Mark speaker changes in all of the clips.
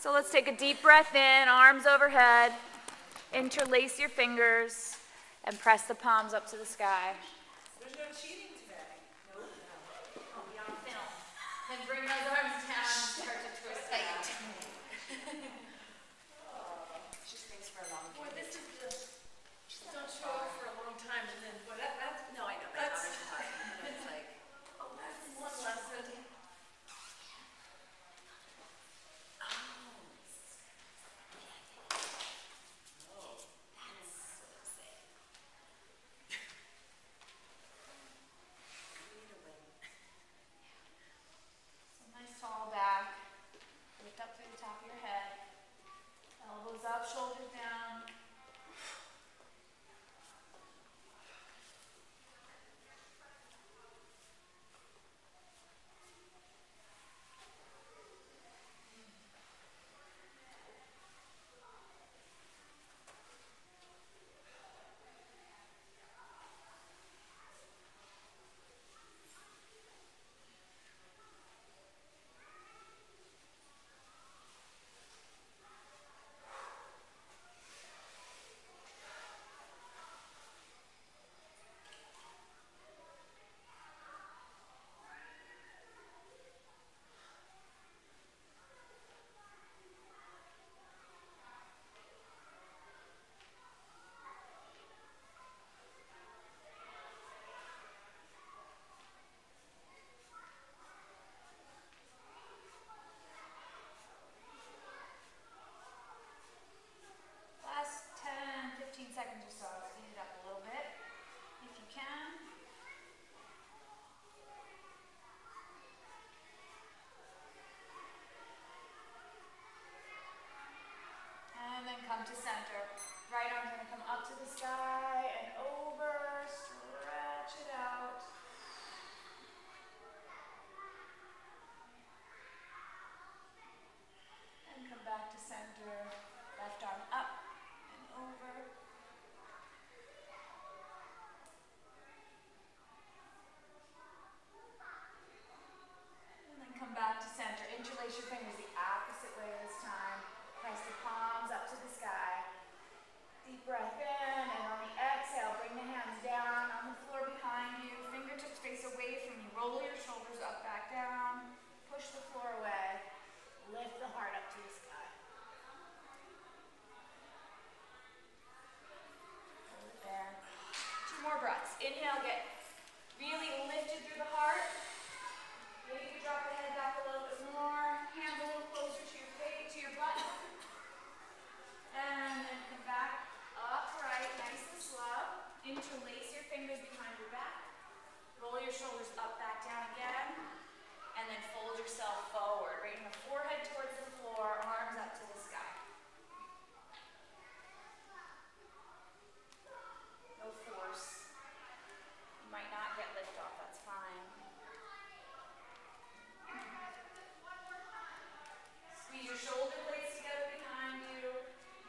Speaker 1: So let's take a deep breath in, arms overhead, interlace your fingers, and press the palms up to the sky.
Speaker 2: There's no cheating today.
Speaker 1: Nope. I'll be on film. Then bring those arms down and start to twist it out.
Speaker 2: She stays for a long time.
Speaker 3: Boy, this is the,
Speaker 2: Just don't show up for a long time and then, well, that's,
Speaker 3: no, I know, my
Speaker 2: That's-
Speaker 3: daughter's talking, but it's like,
Speaker 2: oh, that's one lesson.
Speaker 1: So nice tall back. Lift up through the top of your head. Elbows up, shoulders down. Last 10, 15 seconds or so. Speed it up a little bit if you can. And then come to center. Right arm's going to come up to the sky and over. Stretch it out. And come back to center. Left arm up and over. And then come back to center. Interlace your fingers the opposite way this time. Press the palms up to the sky. Deep breath in, and on the exhale, bring the hands down on the floor behind you. Fingertips face away from you. Roll your shoulders up, back down. Push the floor away. Lift the heart up to the sky. Hold it there. 2 more breaths. Inhale, get really lifted through the heart. Maybe drop the head back a little bit more. Hands a little closer to your face, to your butt. And then come back upright, nice and slow. Interlace your fingers behind your back. Roll your shoulders up, back down again. And then fold yourself forward. Bring the forehead towards the floor, arms up to the sky. No force. You might not get lift off, that's fine. Squeeze your shoulder blades together behind you.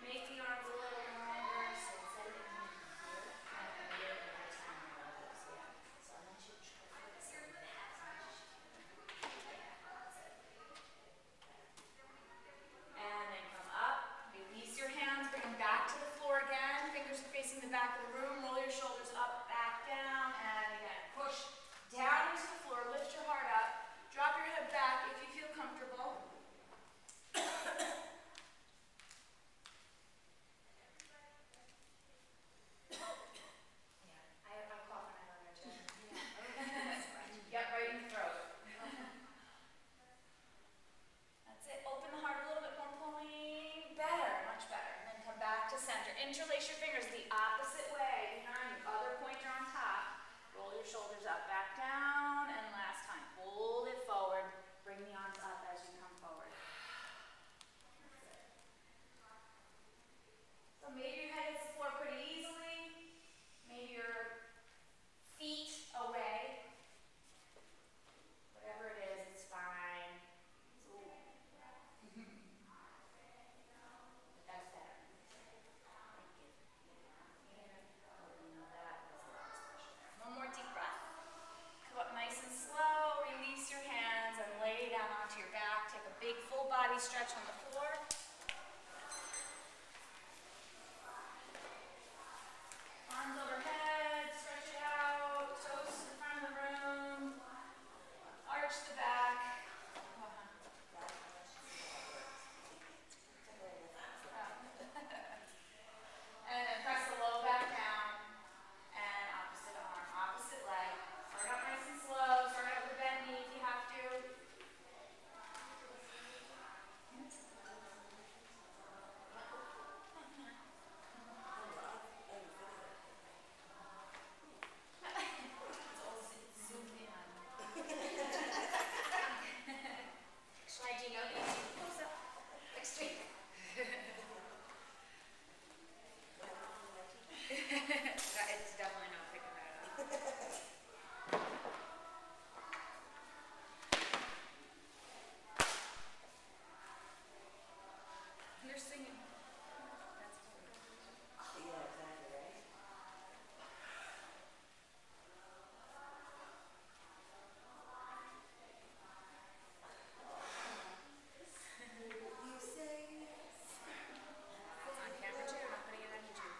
Speaker 1: Make the arms a little longer. So instead of being here, and here, every time you roll this, yeah. So I want you to try to flex some of that as much as you can. Yeah, that's it. And then come up. Release your hands. Bring them back to the floor again. Fingers are facing the back of the room. Roll your shoulders up, back, down. And again, push down into the floor. Lift your heart up. Drop your head back if you feel comfortable. I cough when I run there too. Yep, right in the throat. That's it. Open the heart a little bit more. Point. Better, much better. And then come back to center. Interlace your fingers the opposite way. Behind you. Other pointer on top. Roll your shoulders up, back down. And last time. Hold it forward. Bring the arms up as you come forward. That's it. So maybe your head hits the floor pretty easily. Maybe your feet away. Whatever it is, it's fine. But that's better. Thank you. body stretch on the floor. Arms overhead, stretch it out, toes to the front of the room, arch the back. And then press the low back down, and opposite arm, opposite leg. Start out nice and slow, start out with a bent knee if you have to. Zoomed in on me. Actually, do you know these? Close up. Extreme. It's definitely not picking that up. They're singing. That's funny.
Speaker 3: Yeah, exactly, right? You say yes.
Speaker 1: It's on camera too. I'm not putting it on YouTube.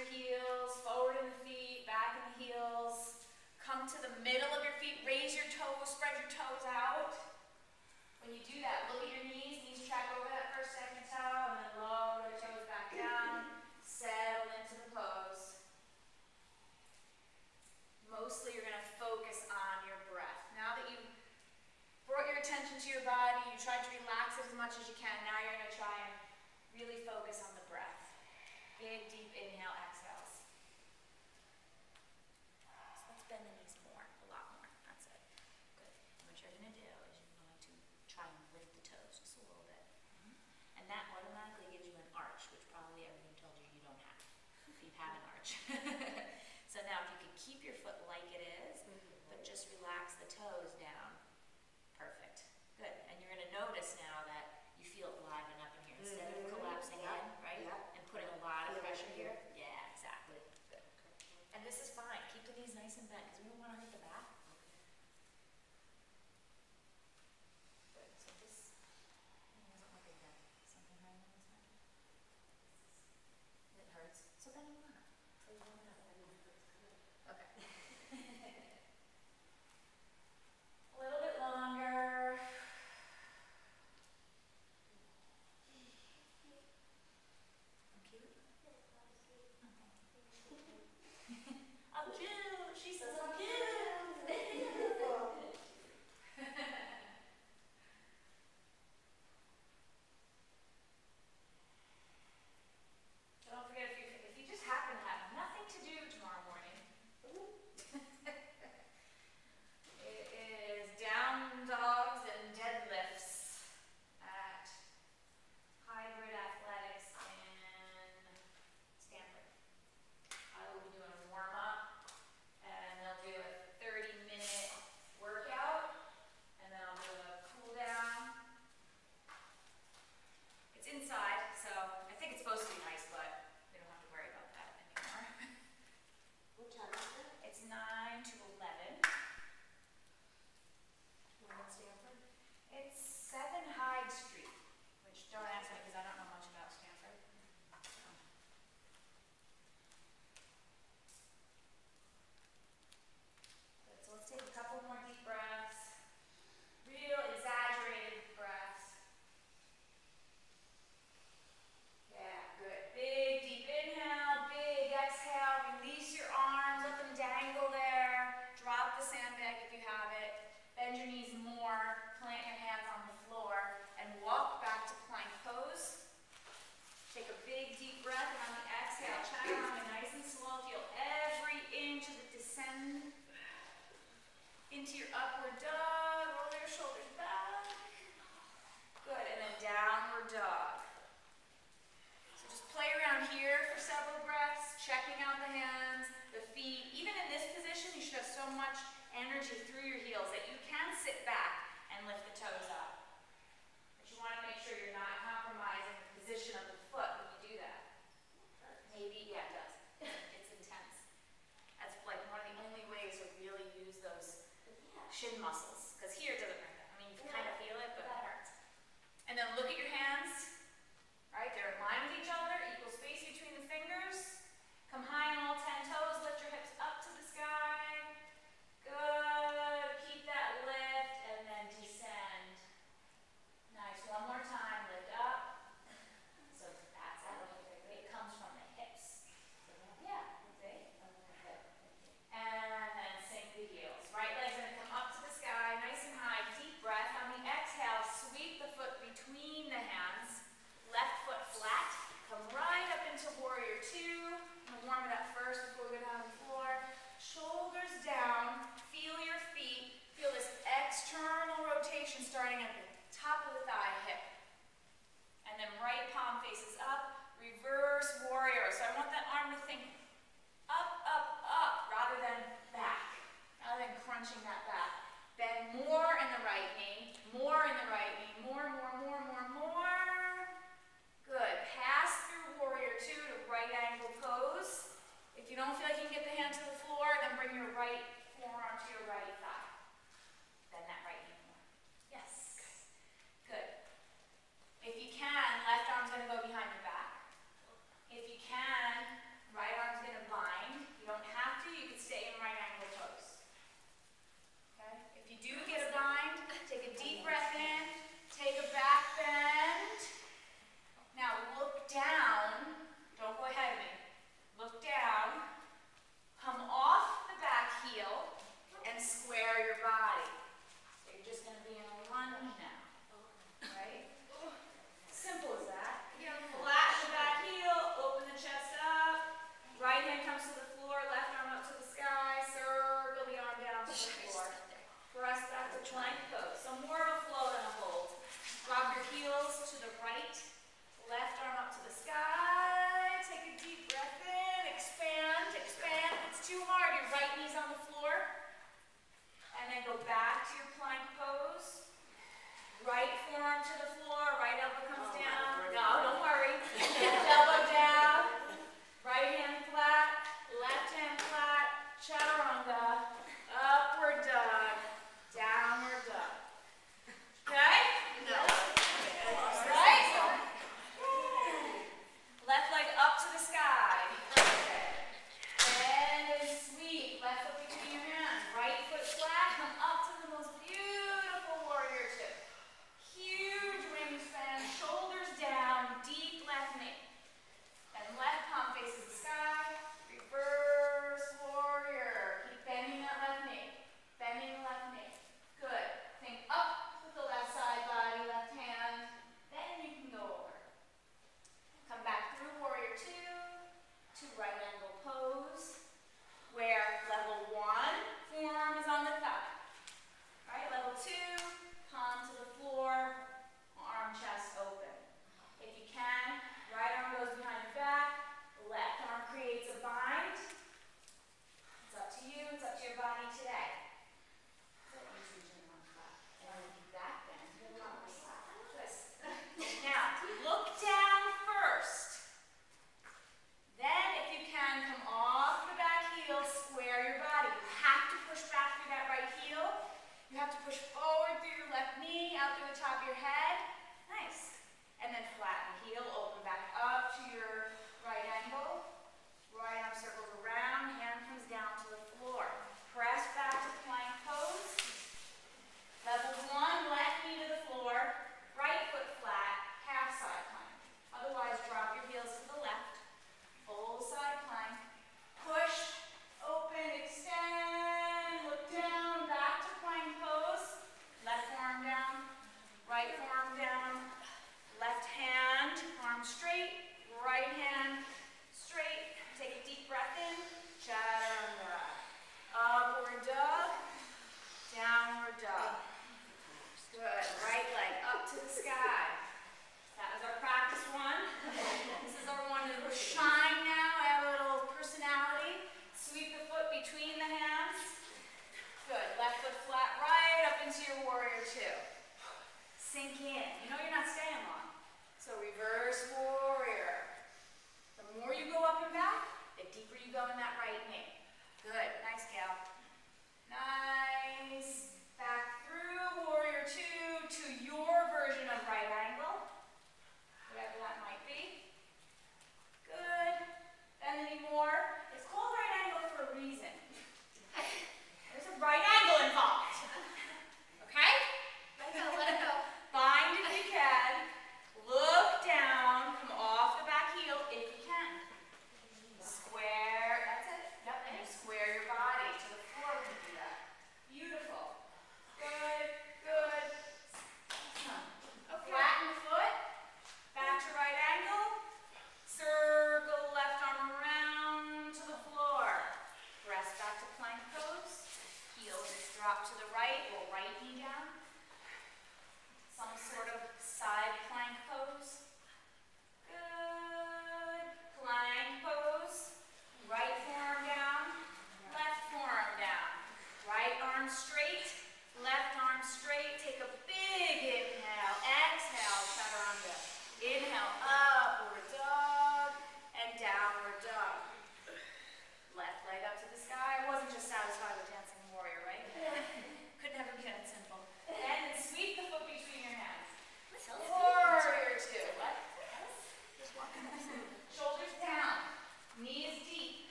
Speaker 1: your heels, forward in the feet, back in the heels. Come to the middle of your feet, raise your toes, spread your toes out. When you do that, look at your knees track over that first, second toe, and then lower the toes back down. Settle into the pose. Mostly you're going to focus on your breath. Now that you've brought your attention to your body, you tried to relax it as much as you can, now you're going to try and really focus on the breath. Big, deep inhale, exhales. So let's bend the knees more, a lot more. That's it. Good. And what you're going to do is you're going to try and lift the toes just a little bit. And that automatically gives you an arch, which probably everyone told you you don't have. You have an arch. So now if you can keep your foot like it is, but just relax the toes down. Perfect. Good. And you're going to notice now that you feel it liven up in here instead of collapsing in, right? And putting a lot of pressure here. Yeah, exactly. Good. And this is fine. Keep the knees nice and bent because we don't want to hurt the back. Good. So this doesn't look like that. Something hurting on this side? It hurts. So then you want it. So you want it. Okay. A little bit longer. I'm cute. Oh, cute. She says I'm cute. your heels to the right. Left arm up to the sky. Take a deep breath in. Expand, expand. If it's too hard, your right knee's on the floor. And then go back to your plank pose. Right forearm to the floor. Right elbow comes down. No, don't worry. Left elbow down. Right hand flat. Left hand flat. Chaturanga. Upward dog. Downward dog. Okay?
Speaker 2: No.
Speaker 1: Right? Left leg up to the sky. And then sweep. Left foot between your hands. Right foot flat. Come up to the most beautiful warrior two. Huge wings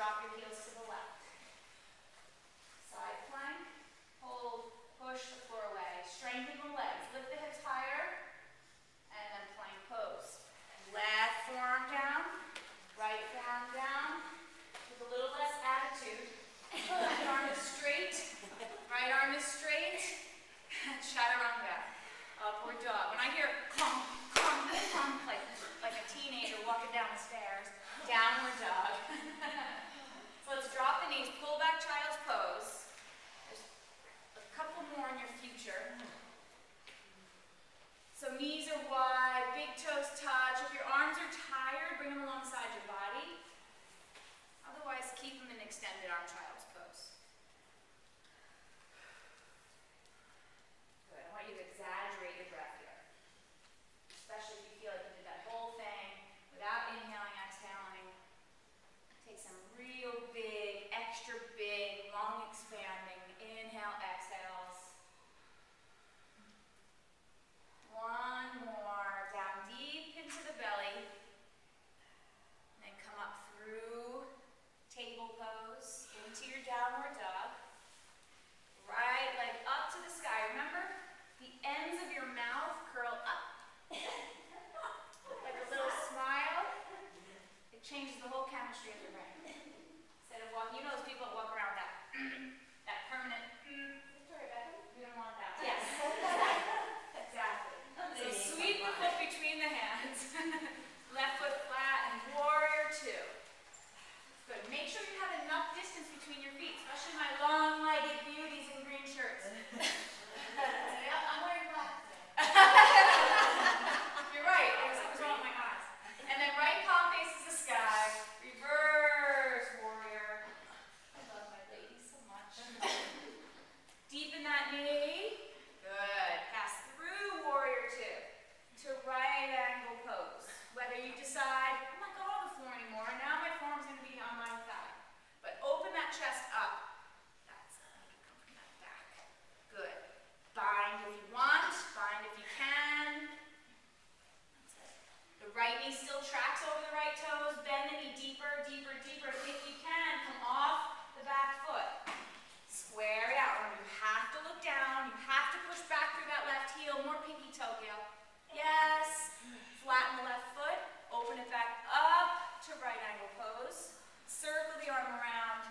Speaker 1: drop your heels to the left. Side plank, hold, push the floor away. Strengthen the legs, lift the hips higher, and then plank pose. Left forearm down, right forearm down, with a little less attitude. Left arm is straight, right arm is straight. Chaturanga, upward dog. When I hear clump, clump, clump, like a teenager walking down the stairs, downward dog. So let's drop the knees, pull back child's pose. There's a couple more in your future. So knees are wide, big toes touch. If your arms are tired, bring them alongside your body. Otherwise, keep them in extended arm child's pose. Good. I want you to exaggerate your breath here. Especially if you feel like you did that whole thing without inhaling, exhaling. Take some real big, extra big, lung expanding, inhale, exhales. One more, down deep into the belly. Then come up through table pose, into your downward dog. Right leg up to the sky. Remember, the ends of your mouth curl up. Like a little smile. It changes the whole chemistry of your brain. Instead of walking, you know those people that walk around with that, that permanent, we don't want that. Yes. Exactly. So sweep the foot between the hands. Left foot flat and warrior two. Good. Make sure you have enough distance between your feet, especially my long-legged beauties in green shirts. I'm wearing black today. You're right. There was something wrong with my eyes. And then right palm faces the sky. Reverse warrior. I love my ladies so much. Deepen that knee. Good. Pass through warrior two to right angle pose. Whether you decide, I'm not going on the floor anymore, now my forearm's going to be on my thigh. But open that chest up. That's it. Come from that back. Good. Bind if you want, bind if you can. That's it. The right knee still tracks over the right toes. Bend the knee deeper, deeper, deeper. If you can, come off the back foot. Square it out. Remember, you have to look down. You have to push back through that left heel. More pinky toe, Gail. Yes. Flatten the left foot. Open it back up to right angle pose. Circle the arm around.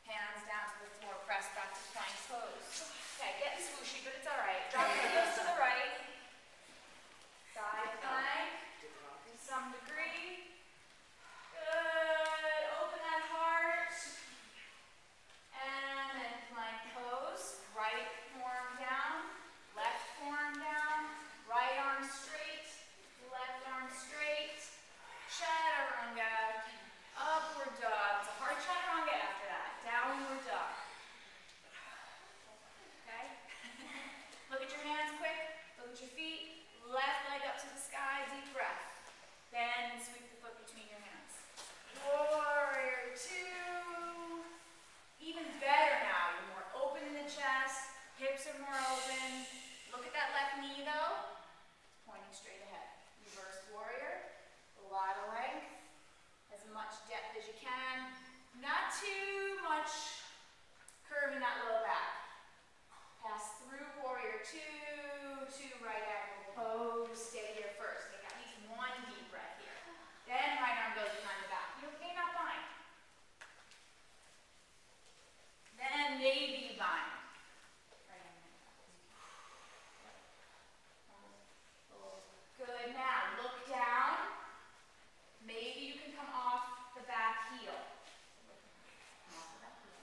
Speaker 1: Hands down to the floor. Press back to plank pose. Okay, getting swooshy, but it's all right. Drop the heels to the right. Side plank. To some degree. Good. Open that heart. And then plank pose. Right forearm down. Left forearm down. Right arm straight. Left arm straight. Chaturanga. Upward dog. It's a hard chaturanga after that. Downward dog. Okay? Look at your hands quick. Look at your feet. Left leg up to the sky. Deep breath. Bend and sweep the foot between your hands. Warrior two. Even better now. You're more open in the chest. Hips are more open. Look at that left knee though. It's pointing straight ahead. Reverse warrior. A lot of length. As much depth as you can. Not too much curve in that low back. Pass through warrior two to right angle pose. Stay here first. Take at least one deep breath here. Then right arm goes behind the back. You okay? Not bind. Then maybe bind. Right arm. Good. Now look down. Maybe you can come off the back heel. Come off the back heel.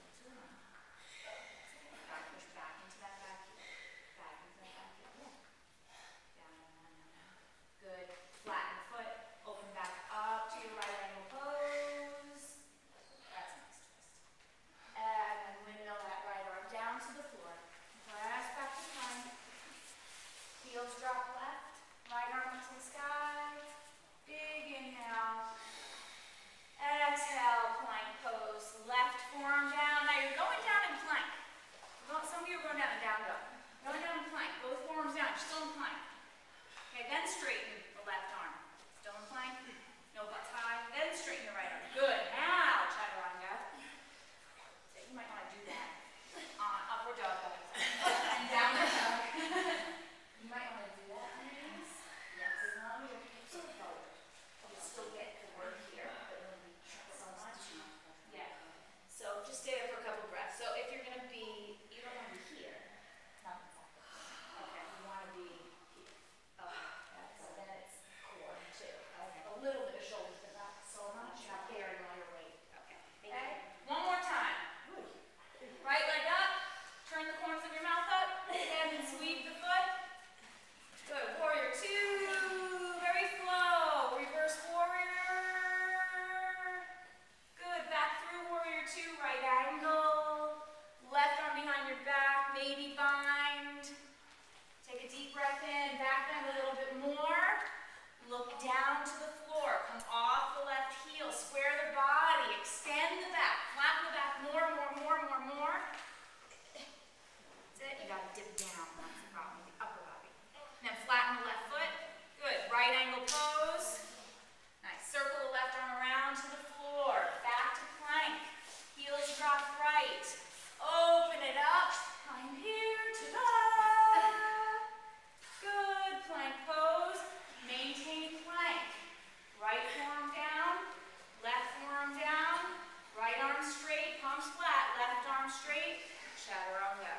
Speaker 1: straight, palms flat, left arm straight, chaturanga.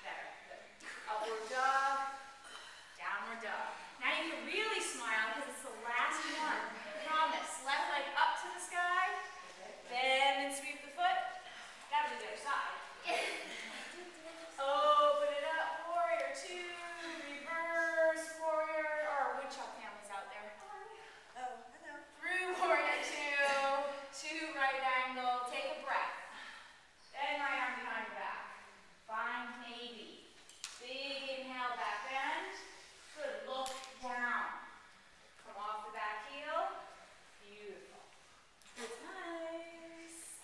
Speaker 1: Better. Upward dog, downward dog. Now you can really smile because it's the last one. Promise. Left leg up to the sky, bend and sweep the foot. Gotta do the other side. Open it up, warrior two, reverse warrior, or woodchuck families out there.
Speaker 3: Oh, hello.
Speaker 1: Through warrior two right angle, take a breath. Then right arm behind your back. Find navy. Big inhale, back bend. Good, look down. Come off the back heel. Beautiful. That's nice.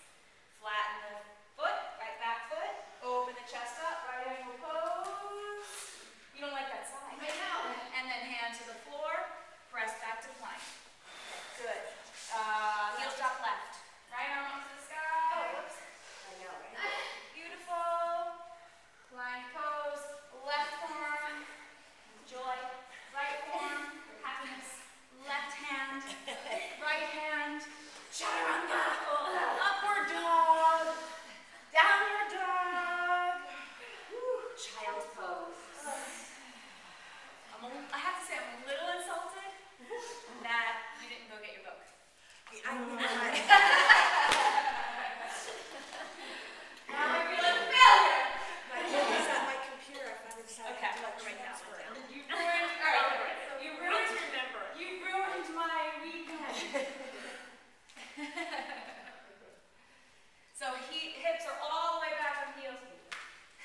Speaker 1: Flatten the foot, right back foot. Open the chest up, right angle pose. You don't like that side.
Speaker 2: I know.
Speaker 1: And then hand to the floor, press back to plank. Good. Heels drop left. Right arm up to the sky.
Speaker 3: Oh, whoops. I know, right?
Speaker 1: Beautiful. Plank pose. Left arm, joy. Right arm, happiness. Left hand, right hand. Chaturanga. Upward dog. Downward dog. Child's pose. I have to say I'm a little insulted that you didn't go get your book.
Speaker 3: I know, right?
Speaker 1: Now I feel like a failure.
Speaker 3: My book is on my computer. I finally decided
Speaker 1: Okay.
Speaker 3: to like write that one down.
Speaker 1: You ruined, all right, you
Speaker 2: Don't
Speaker 1: ruined,
Speaker 2: remember.
Speaker 1: you ruined my weekend. So hips are all the way back on heels.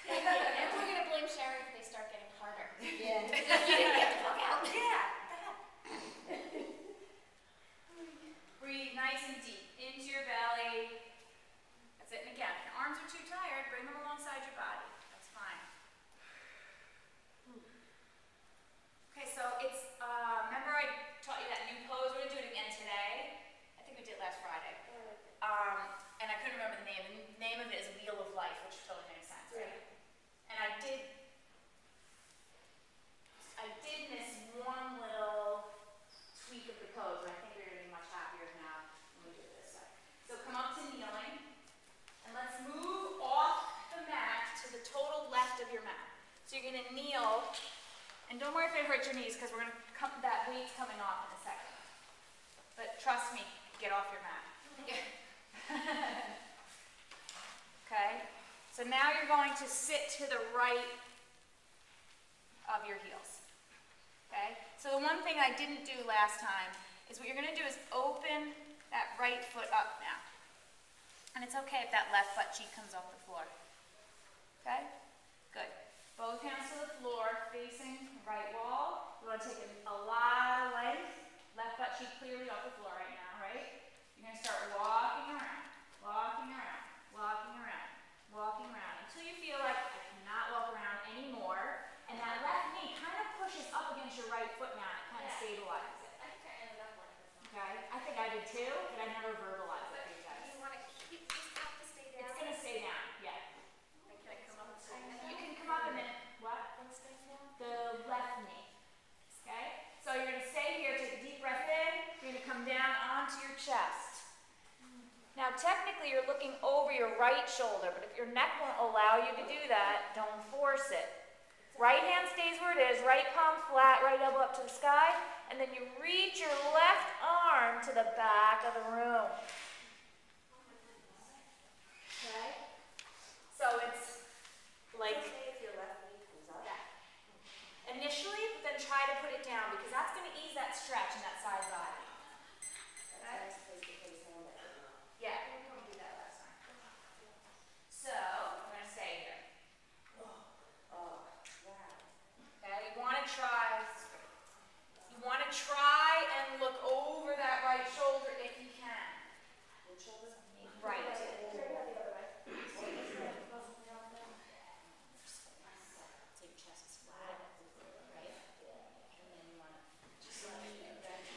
Speaker 4: And we're gonna blame Sherry if they start getting harder.
Speaker 3: Yeah.
Speaker 4: You didn't get the book out.
Speaker 1: Yeah. Breathe nice and deep into your belly. That's it. And again, if your arms are too tired, bring them alongside your body. That's fine. Okay, so it's, remember I taught you that new pose? We're going to do it again today. I think we did last Friday. And I couldn't remember the name. The name of it is Wheel of Life, which totally makes sense, right? And I did miss one little tweak of the pose, but I think you're going to be much happier now when we do it this way. So come up to kneeling, and let's move off the mat to the total left of your mat. So you're going to kneel, and don't worry if it hurts your knees, because we're going to come, that weight's coming off in a second. But trust me, get off your mat. Okay, so now you're going to sit to the right of your heels. Okay, so the one thing I didn't do last time is what you're going to do is open that right foot up now. And it's okay if that left butt cheek comes off the floor. Okay, good. Both hands to the floor, facing the right wall. You want to take a lot of length. Left butt cheek clearly off the floor right now, right? You're going to start walking around, walking around, walking around, walking around until you feel like I cannot walk around anymore. And that left knee kind of pushes up against your right foot now and it kind of stabilizes it.
Speaker 4: I think I ended up like this one.
Speaker 1: Okay? I think I did too, but I never verbalized it for you guys.
Speaker 4: You wanna keep, you just have to stay down.
Speaker 1: It's going to stay down, yeah.
Speaker 4: Like, can I come up and stay down?
Speaker 1: You can come up and then, what?
Speaker 4: And stay down?
Speaker 1: The left knee. Okay? So you're going to stay here, take a deep breath in. You're going to come down onto your chest. Now technically you're looking over your right shoulder, but if your neck won't allow you to do that, don't force it. Right hand stays where it is, right palm flat, right elbow up to the sky, and then you reach your left arm to the back of the room. Okay? So it's like
Speaker 3: If your left knee comes up.
Speaker 1: that. Initially, but then try to put it down because that's going to ease that stretch in that side body.
Speaker 3: That's a nice place to place hand at.
Speaker 1: Yeah, we couldn't do that last time. So, we're going to stay here.
Speaker 3: Oh, wow.
Speaker 1: Okay, you want to try and look over that right shoulder if you can.
Speaker 3: Which shoulder?
Speaker 1: Right. So your chest is flat, right? And then you want to just let it go.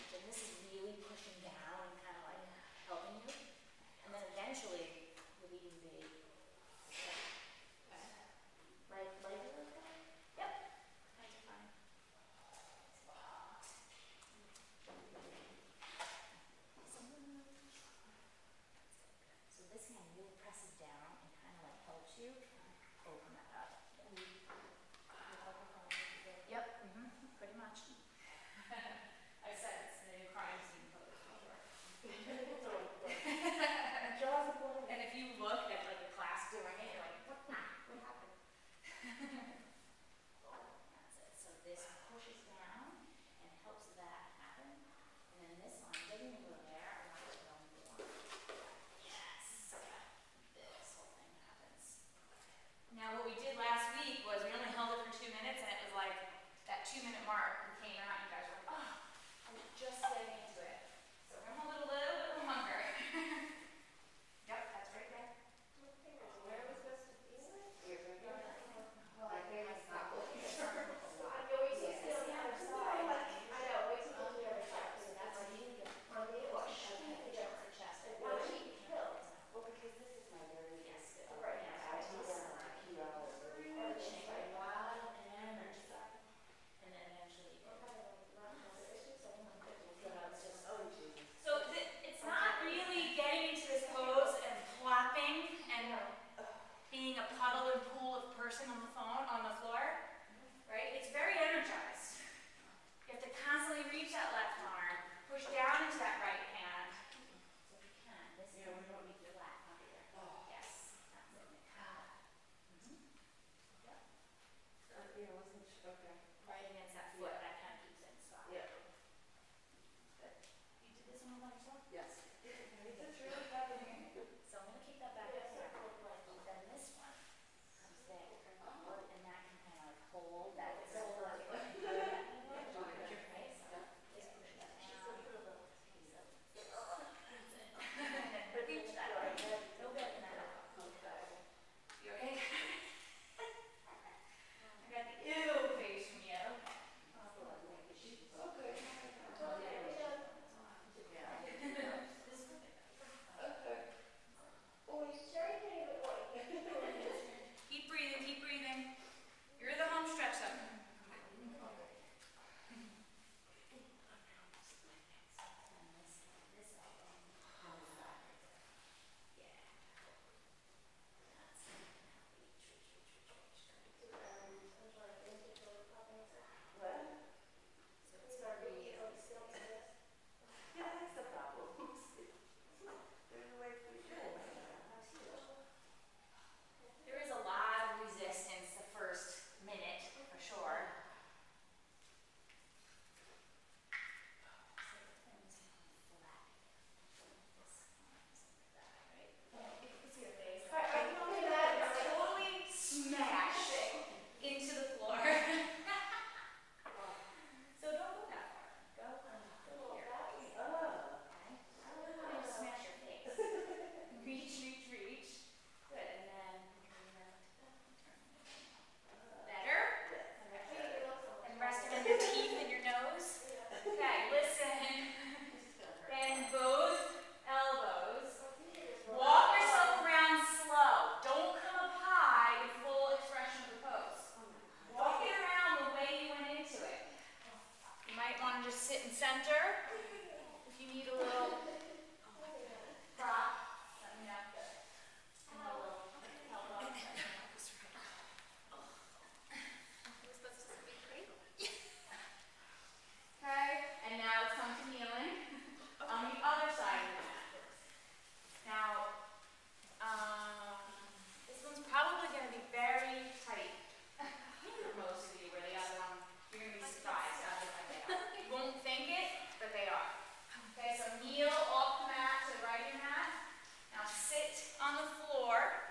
Speaker 1: on the floor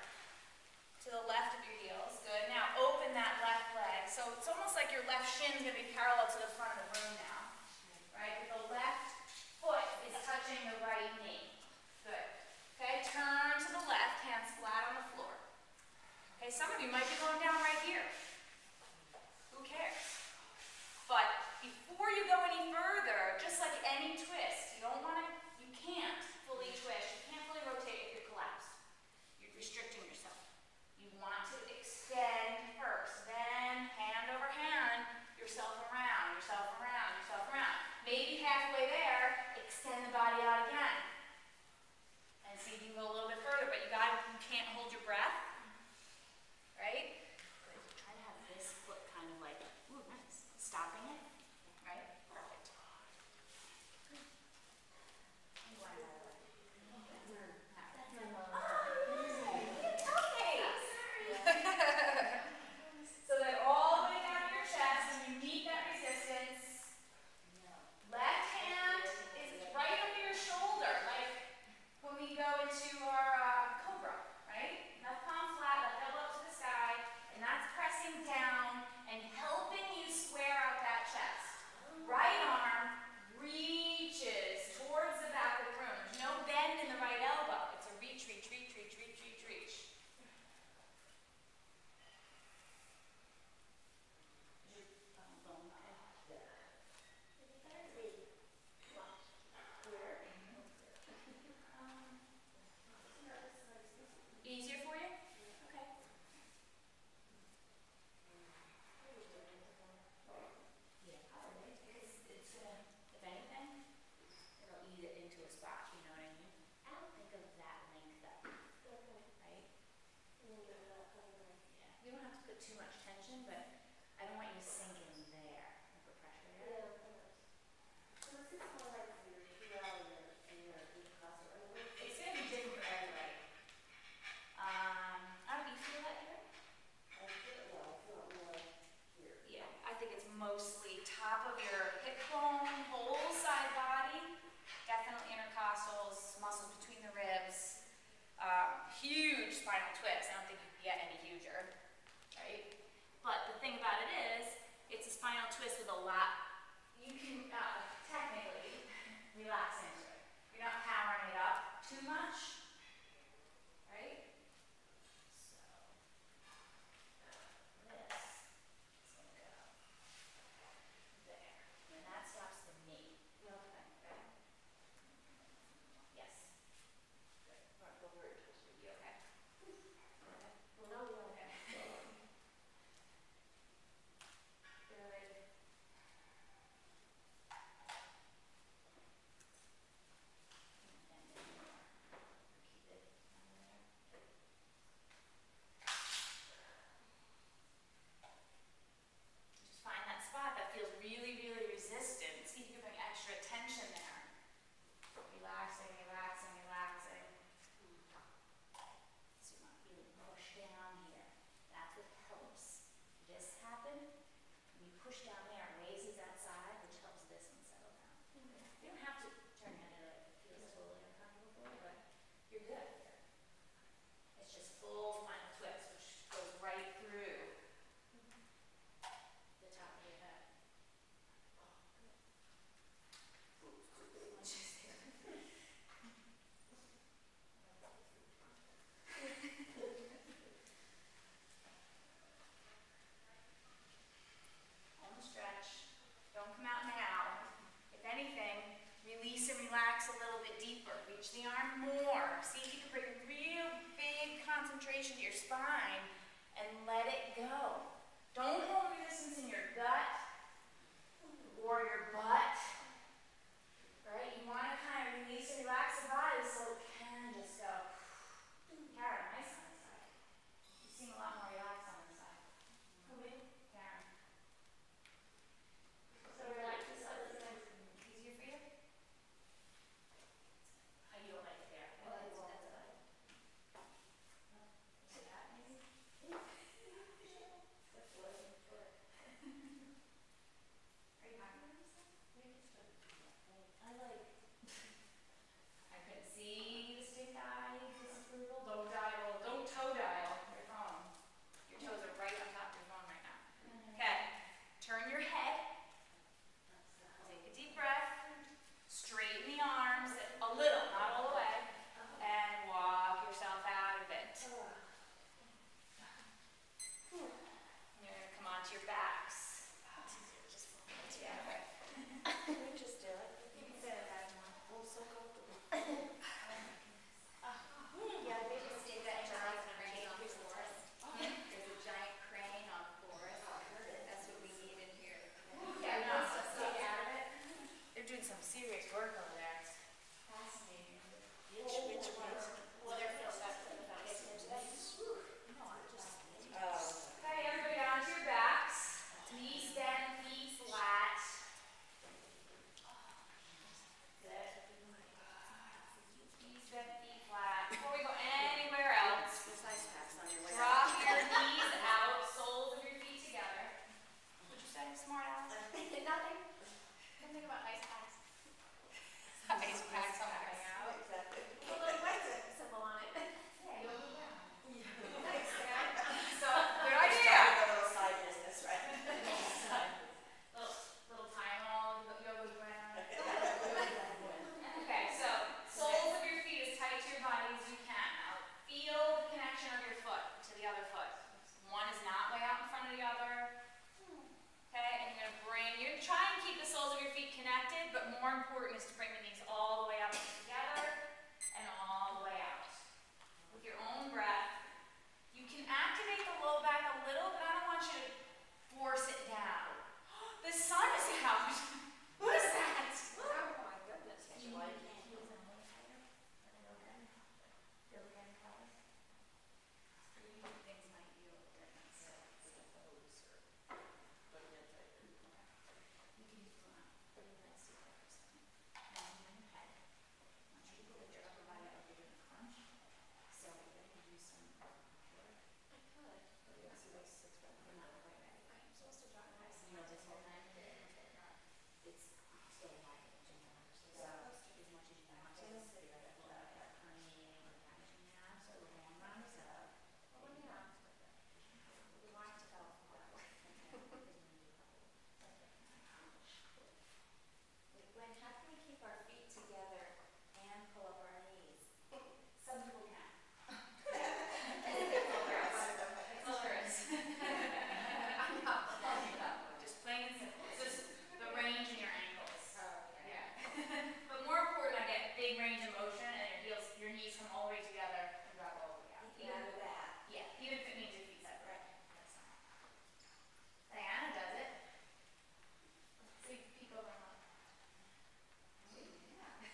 Speaker 1: to the left of your heels. Good. Now open that left leg. So it's almost like your left shin's going to be parallel to the front of the room now. Right? The left foot is touching the right knee. Good. Okay, turn to the left, hands flat on the floor. Okay, some of you might be going down right here. Who cares? But before you go any further, just like any twist, you can't fully twist, you can't fully rotate if you're collapsed. You're restricting yourself. You want to extend first, then hand over hand, yourself around, yourself around, yourself around. Maybe halfway there, extend the body out again. And see if you can go a little bit further, but you can't hold your breath. Right? Good. Try to have this foot kind of like, ooh, nice. Stopping it. Right? Perfect. So then all the way down to your chest, and you meet that resistance. Left hand is right under your shoulder, like when we go into our cobra, right? Left palm flat, left elbow up to the sky, and that's pressing down and helping you square out that chest. Right arm reaches towards the back of the room. There's no bend in the right elbow. It's a reach, reach, reach, reach, reach, reach, reach. Easier for you? Okay. Yeah, probably. Because it's gonna, if anything, it'll ease it into a spot, you know what I mean? I don't think of that length up, right? Yeah. We don't have to put too much tension, but I don't want you to sink in there and put pressure there. It's gonna be different for everybody. How do you feel that here? Yeah, I think it's mostly top of your hip bone, whole side body, definitely intercostals, muscles between the ribs, huge spinal twist. I don't think you can get any huger, right? But the thing about it is, it's a spinal twist with a lot. You can technically relax into it. You're not powering it up too much, right? So this is going to go there. And that stops the knee. Okay. Yes. Good. Go where it is. You okay? Okay. Good. Keep it under there. Just find that spot that feels really, really resistant. See if you can bring extra tension there. Relaxing, relaxing, relaxing. So you're not feeling push down here. That's what helps this happen. When you push down there, it raises that side, which helps this one settle down. You don't have to turn your head if it feels totally uncomfortable for you, but you're good here. It's just full spinal twist, which goes right through the top of your head. Home stretch. Don't come out now. If anything, release and relax a little bit deeper. Reach the arm more. See if you can bring real big concentration to your spine and let it go. Don't hold resistance in your gut or your butt. Right? You want to kind of release and relax the body so it can just go. Karen, nice on this side. You seem a lot more relaxed on this side. Who me? Karen. So relax this side. Easier for you? You don't like it there. That's fine. Is it that maybe? Are you happy with this?
Speaker 4: stay alive at the gym now, so
Speaker 3: Yeah.
Speaker 4: as much as you want to.
Speaker 1: Just sit right up there, like herniating or packaging now, so the long run is up.
Speaker 4: Well, yeah. We want it to go far.
Speaker 1: Gwen, how can we keep our feet together and pull up our knees? Some people can. Glorious. Just plain and simple. It's just the range in your ankles. Yeah. But more important, I get big range of motion and your knees come all the way together and drop all the way out.
Speaker 3: Even with that.
Speaker 1: Yeah, even if it means your feet separate. Diana does it. So you peek over and look.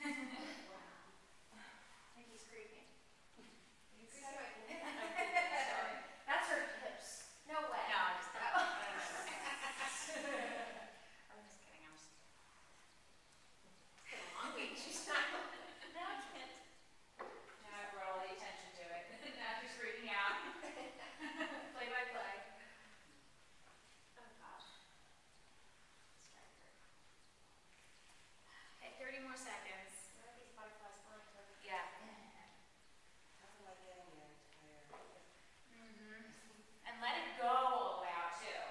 Speaker 1: I think he's creeping. Sorry. That's her hips.
Speaker 4: No way.
Speaker 1: No, I'm just kidding.
Speaker 4: I'm just kidding. I'm just. It's been a long week. She's not. No, I can't.
Speaker 1: Now I brought all the attention to it. Now she's freaking out. Play by play.
Speaker 4: Oh gosh. Striker.
Speaker 1: Okay, 30 more seconds.
Speaker 4: Where are these butterflies flying to?
Speaker 1: Yeah.
Speaker 3: Nothing like getting your entire.
Speaker 1: And let it go all the way out too.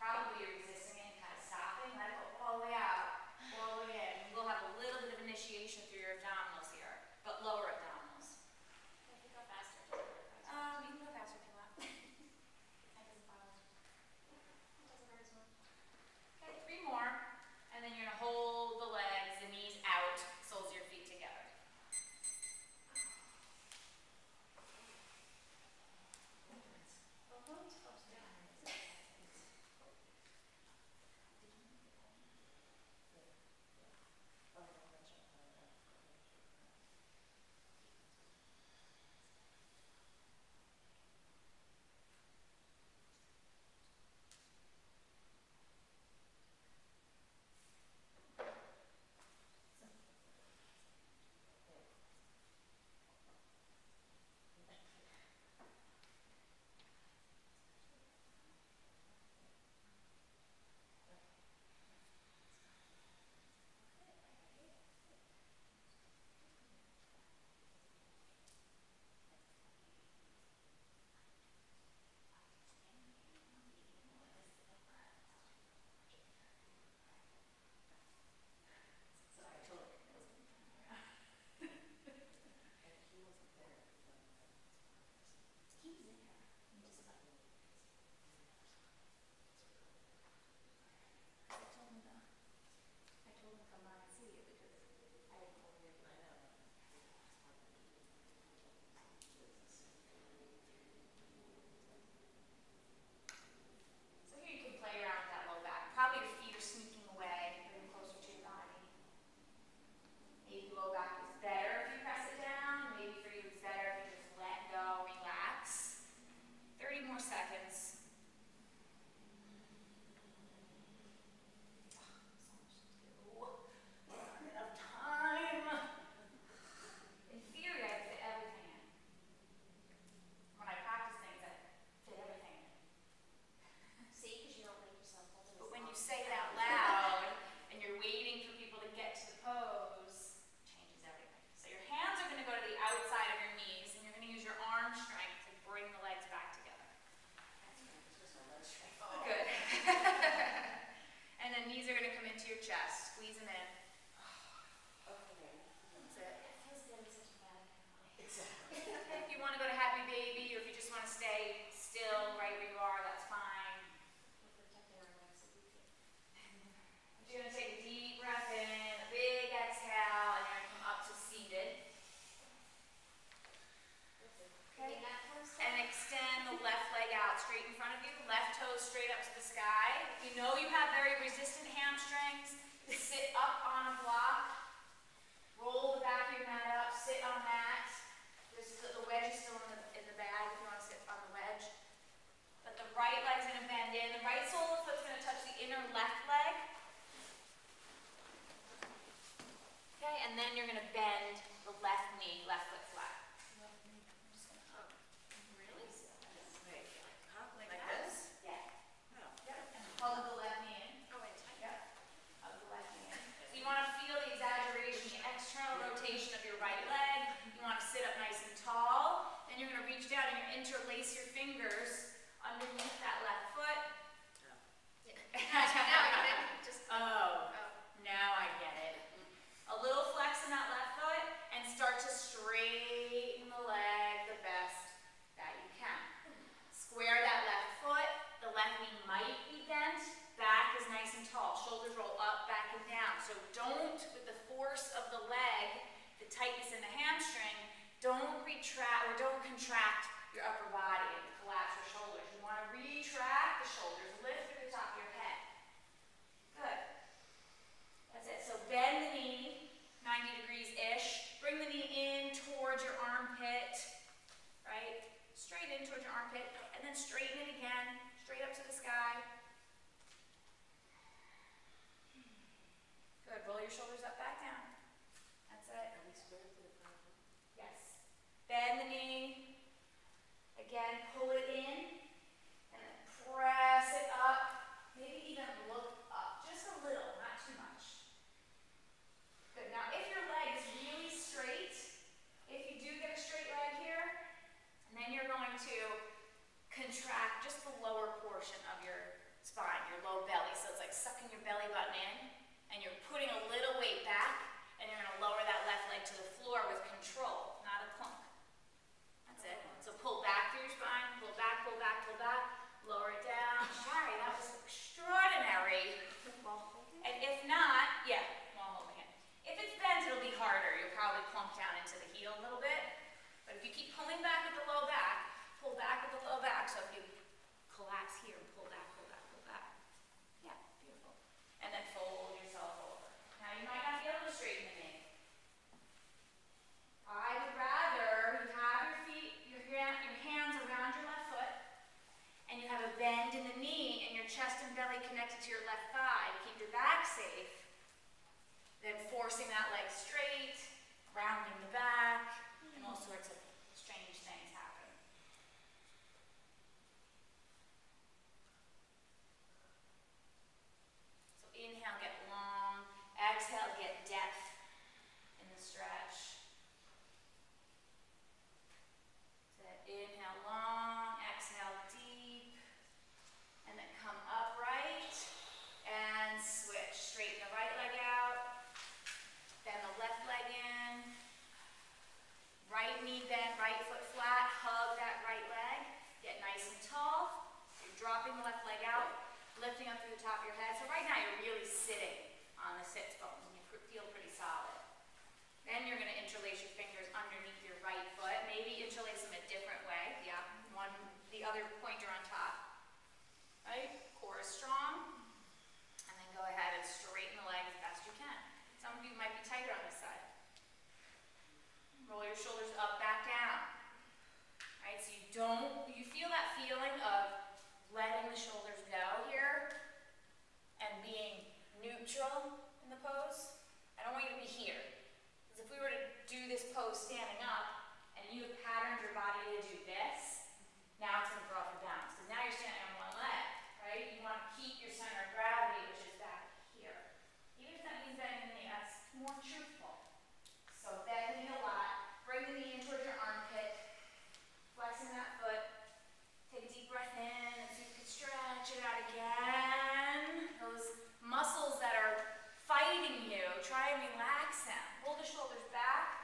Speaker 1: Probably you're resisting it, kind of stopping. Let it go all the way out, all the way in. We'll have a little bit of initiation through your abdominals here, but lower abdominals.
Speaker 4: I could go faster. Too.
Speaker 1: You can go faster if you want.
Speaker 4: That doesn't bother me. It doesn't hurt as much.
Speaker 1: Okay, 3 more, and then you're gonna hold the legs, the knees out, soles of your feet together. Sorry, I totally He was in here. He just got I told him to come by and see you because I had told him. I know. So here you can play around with that low back. Probably your feet are sneaking away, getting closer to your body. Maybe low back is better if you press it down. Maybe for you it's better if you just let go, relax. 30 more seconds. Not enough time. In theory, I fit everything in. When I practice things, I fit everything in.
Speaker 4: See, because you don't make yourself hold it as
Speaker 1: But when you
Speaker 4: long.
Speaker 1: say it out loud and you're waiting for people to get to the pose, it changes everything. So your hands are going to go to the outside of your knees, and you're going to use your arm strength to bring the legs back together. Good. And then knees are going to come into your chest. Squeeze them in.
Speaker 3: Okay.
Speaker 1: That's it.
Speaker 4: It feels good in such a bad way.
Speaker 3: Exactly.
Speaker 1: If you want to go to happy baby, or if you just want to stay still right where you are, that's fine.
Speaker 4: We're protecting our legs so we can.
Speaker 1: You're going to take a deep breath in, a big exhale, and you're going to come up to seated.
Speaker 4: Okay. In that pose.
Speaker 1: And extend the left leg out straight in front of you, left toes straight up to the sky. If you know you have very resistant hamstrings, sit up on a block, roll the back of your mat up, sit on that. The wedge is still in the bag if you want to sit on the wedge. But the right leg's going to bend in. The right sole of the foot's going to touch the inner left leg. Okay, and then you're going to bend the left knee, left foot flat.
Speaker 4: Really?
Speaker 3: Like this?
Speaker 1: Yeah. And hug the left knee in.
Speaker 4: Oh, wait, tight.
Speaker 1: Yep. Hug the left knee in. So you want to place your fingers underneath that left foot.
Speaker 4: Now I get it. Just,
Speaker 1: Oh, now I get it. A little flex in that left foot and start to straighten the leg the best that you can. Square that left foot. The left knee might be bent. Back is nice and tall. Shoulders roll up, back and down. So don't, with the force of the leg, the tightness in the hamstring, don't retract or don't contract your upper body and collapse your shoulders. You want to retract the shoulders, lift through the top of your head. Good. That's it. So bend the knee 90 degrees-ish. Bring the knee in towards your armpit, right? Straight in towards your armpit, and then straighten it again, straight up to the sky. Good. Roll your shoulders up, back down. That's it.
Speaker 3: Are we square to the front?
Speaker 1: Yes. Bend the knee. Again, pull it in, and then press it up. Maybe even look up, just a little, not too much. Good. Now, if your leg is really straight, if you do get a straight leg here, and then you're going to contract just the lower portion of your spine, your low belly. So it's like sucking your belly button in, and you're putting a little weight back, and you're going to lower that left leg to the floor with control, not a clunk. That's it. So pull back through your spine, pull back, pull back, pull back, lower it down. Sorry, that was extraordinary. And if not, yeah, while holding it. If it's bent, it'll be harder. You'll probably plunk down into the heel a little bit. But if you keep pulling back with the low back, pull back with the low back. So if you collapse here, pull back, pull back, pull back. Yeah, beautiful. And then fold yourself over. Now you might not be able to straighten the knee. I would rather you have your feet, your hands around your left foot, and you have a bend in the knee and your chest and belly connected to your left thigh to keep your back safe, then forcing that leg straight, rounding the back, and all sorts of strange things happen. So inhale, get long. Exhale, get depth in the stretch. Inhale long, exhale deep, and then come upright and switch. Straighten the right leg out, bend the left leg in, right knee bent, right foot flat, hug that right leg, get nice and tall. You're dropping the left leg out, lifting up through the top of your head. So right now you're really sitting on the sits bones and you feel pretty solid. Then you're going to interlace your fingers underneath your right foot. Maybe interlace them a different way. Yeah, the other pointer on top. Right? Core is strong. And then go ahead and straighten the leg as best you can. Some of you might be tighter on this side. Roll your shoulders up, back down. Right? So you feel that feeling of letting the shoulders go here and being neutral in the pose. I don't want you to be here. If we were to do this pose standing up, and you have patterned your body to do this, now it's going to throw off your balance. Because now you're standing on one leg, right? You want to keep your center of gravity, which is back here. Even if that means bending the knee, that's more truthful. So bend the knee a lot. Bring the knee in towards your armpit. Flexing that foot. Take a deep breath in, and so you can stretch it out again. Those muscles that are fighting you, try and relax them. Pull the shoulders back.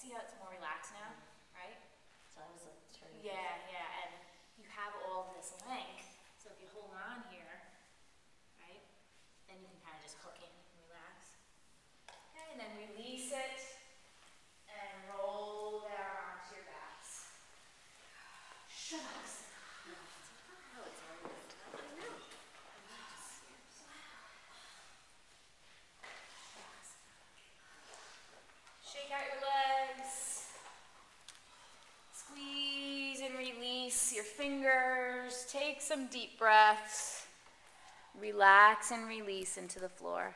Speaker 1: see how it's more relaxed now, right?
Speaker 3: So I was like turning.
Speaker 1: Yeah, yeah, and you have all this length, so if you hold on here, right, then you can kind of just hook in and relax. Okay, and then release it and roll down onto your backs. Shucks. Shake out your legs. Squeeze and release your fingers. Take some deep breaths. Relax and release into the floor.